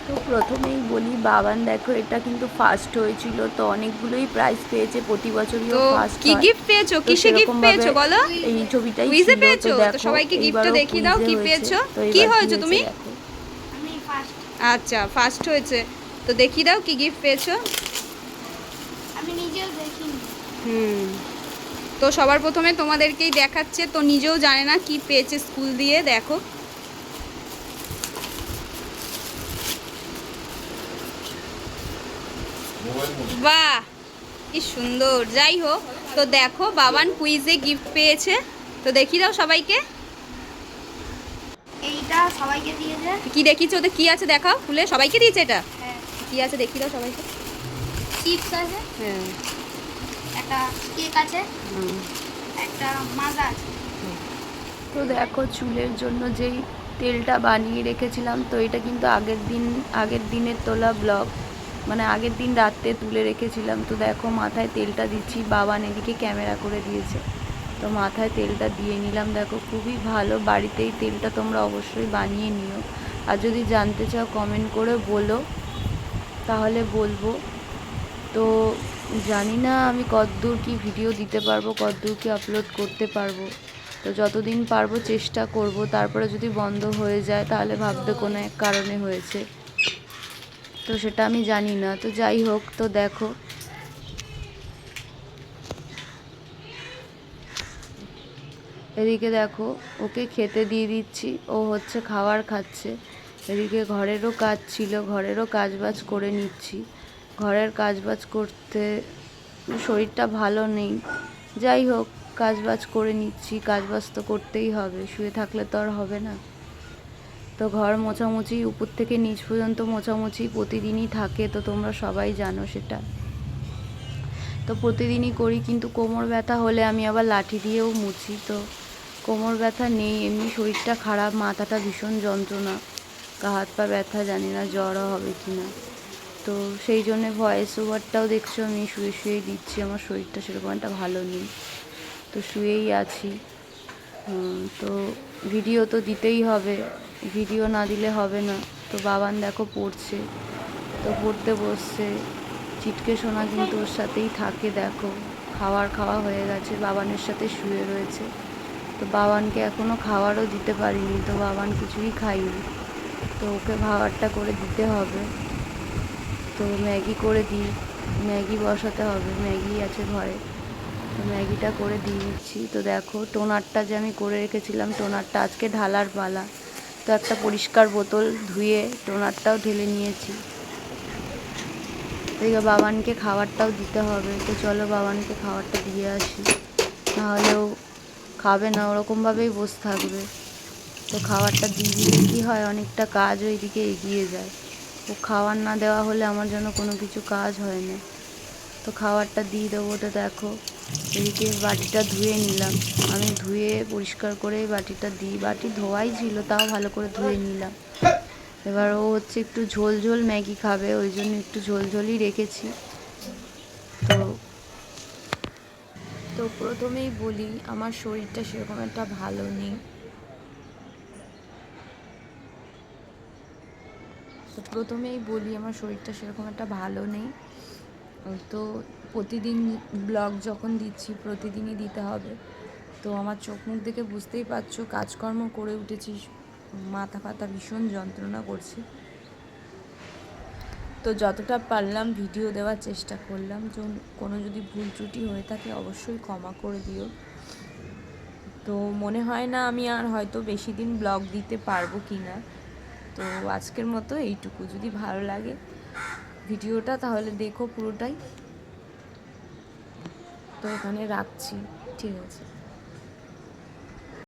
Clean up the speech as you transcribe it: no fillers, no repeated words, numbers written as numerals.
তো প্রথমেই বলি বাবান দেখো এটা কিন্তু ফার্স্ট হয়েছিল, তো অনেকগুলোই প্রাইজ পেয়েছে, প্রতি বছরইও তো ফার্স্ট কি হয়। গিফট পেয়েছো, তো কিসে গিফট সেরকমভাবে পেয়েছো বলো? এই ছবিটাই কুইজে ছিল। তো পেয়েছো? তো দেখো সবাইকে গিফটটা এইবারও দেখিয়ে দাও, কুইজে কি হয়েছে। পেয়েছো? তো কি এবার কি হয়েছো হয়েছে তুমি? দেখো। আমি ফার্স্ট। আচ্ছা, ফার্স্ট হয়েছে। তো দেখিয়ে দাও কি গিফট পেয়েছো। আমি নিজেও দেখিনি। হুম। তো সবার প্রথমে তোমাদেরকেই দেখাচ্ছে, তো নিজেও জানে না কি পেয়েছে স্কুল দিয়ে। দেখো, বাহ কি সুন্দর। যাই হোক, তো দেখো বাবান কুইজে গিফট পেয়েছে। তো দেখিয়ে দাও সবাইকে। এইটা সবাইকে দিয়েছে। কি দেখিয়েছে, ওদের কি আছে দেখাও খুলে। সবাইকে দিয়েছে এটা? হ্যাঁ। কি আছে দেখিয়ে দাও সবাইকে। চিপস আছে, হ্যাঁ। একটা কেক আছে, একটা মাজা আছে। তো দেখো চুলের জন্য যেই তেলটা বানিয়ে রেখেছিলাম, তো এটা কিন্তু আগের দিনের তোলা ব্লগ, মানে আগের দিন রাত্রে তুলে রেখেছিলাম। তো দেখো মাথায় তেলটা দিচ্ছি, বাবান এদিকে ক্যামেরা করে দিয়েছে। তো মাথায় তেলটা দিয়ে নিলাম। দেখো খুবই ভালো, বাড়িতেই তেলটা তোমরা অবশ্যই বানিয়ে নিও। আর যদি জানতে চাও কমেন্ট করে বলো, তাহলে বলবো। তো জানি না আমি কতদূর কি ভিডিও দিতে পারবো, কতদূর কি আপলোড করতে পারবো। তো যতদিন পারবো চেষ্টা করব। তারপরে যদি বন্ধ হয়ে যায় তাহলে ভাববে কোনো এক কারণে হয়েছে, তো সেটা আমি জানি না। তো যাই হোক, তো দেখো এদিকে দেখো ওকে খেতে দিয়ে দিচ্ছি, ও হচ্ছে খাবার খাচ্ছে। এদিকে ঘরেরও কাজ ছিল, ঘরেরও কাজবাজ করে নিচ্ছি। ঘরের কাজবাজ করতে শরীরটা ভালো নেই, যাই হোক কাজবাজ করে নিচ্ছি। কাজবাজ তো করতেই হবে, শুয়ে থাকলে তো আর হবে না। তো ঘর মোছামুছি উপর থেকে নিচ পর্যন্ত মোছামুছি প্রতিদিনই থাকে, তো তোমরা সবাই জানো সেটা। তো প্রতিদিনই করি, কিন্তু কোমর ব্যথা হলে আমি আবার লাঠি দিয়েও মুছি। তো কোমর ব্যথা নেই, এমনি শরীরটা খারাপ, মাথাটা ভীষণ যন্ত্রণা, গা হাত পা ব্যথা, জানি না জ্বরও হবে কি না। তো সেই জন্যে ভয়েস ওভারটাও দেখছো আমি শুয়ে শুয়েই দিচ্ছি, আমার শরীরটা সেরকম একটা ভালো নেই, তো শুয়েই আছি। তো ভিডিও তো দিতেই হবে, ভিডিও না দিলে হবে না। তো বাবান দেখো পড়ছে, তো পড়তে বসছে। চিটকে সোনা কিন্তু ওর সাথেই থাকে। দেখো খাওয়া হয়ে গেছে, বাবানের সাথে শুয়ে রয়েছে। তো বাবানকে এখনও খাবারও দিতে পারিনি, তো বাবান কিছুই খাইনি, তো ওকে খাবারটা করে দিতে হবে। তো ম্যাগি করে দিই, ম্যাগি বসাতে হবে, ম্যাগি আছে ঘরে, তো ম্যাগিটা করে দিয়ে দিচ্ছি। তো দেখো টোনারটা যে আমি করে রেখেছিলাম, টোনারটা আজকে ঢালার পালা। তো একটা পরিষ্কার বোতল ধুয়ে টোনারটাও ঢেলে নিয়েছি। এদিকে বাবানকে খাবারটাও দিতে হবে, তো চলো বাবানকে খাবারটা দিয়ে আসি, নাহলেও খাবে না, ওরকমভাবেই বসে থাকবে। তো খাবারটা দিয়ে দিলে কী হয়, অনেকটা কাজ ওইদিকে এগিয়ে যায়। ও খাবার না দেওয়া হলে আমার যেন কোনো কিছু কাজ হয় না। তো খাবারটা দিয়ে দেবো। তো দেখো এদিকে বাটিটা ধুয়ে নিলাম, আমি ধুয়ে পরিষ্কার করে বাটিটা দিই, বাটি ধোয়াই ছিল তাও ভালো করে ধুয়ে নিলাম। এবার ও হচ্ছে একটু ঝোল ঝোল ম্যাগি খাবে, ওই জন্য একটু ঝোল ঝোলই রেখেছি। তো তো প্রথমেই বলি আমার শরীরটা সেরকম একটা ভালো নেই। তো প্রথমেই বলি আমার শরীরটা সেরকম একটা ভালো নেই। তো প্রতিদিন ব্লগ যখন দিচ্ছি প্রতিদিনই দিতে হবে। তো আমার চোখ মুখ দেখে বুঝতেই পারছো, কাজকর্ম করে উঠেছি, মাথা ফাতা ভীষণ যন্ত্রণা করছে। তো যতটা পারলাম ভিডিও দেওয়ার চেষ্টা করলাম। কোনো যদি ভুল ত্রুটি হয়ে থাকে অবশ্যই ক্ষমা করে দিও। তো মনে হয় না আমি আর হয়তো বেশি দিন ব্লগ দিতে পারবো কি না। তো আজকের মতো এইটুকু, যদি ভালো লাগে ভিডিওটা তাহলে দেখো পুরোটাই। তো এখানে রাখছি, ঠিক আছে।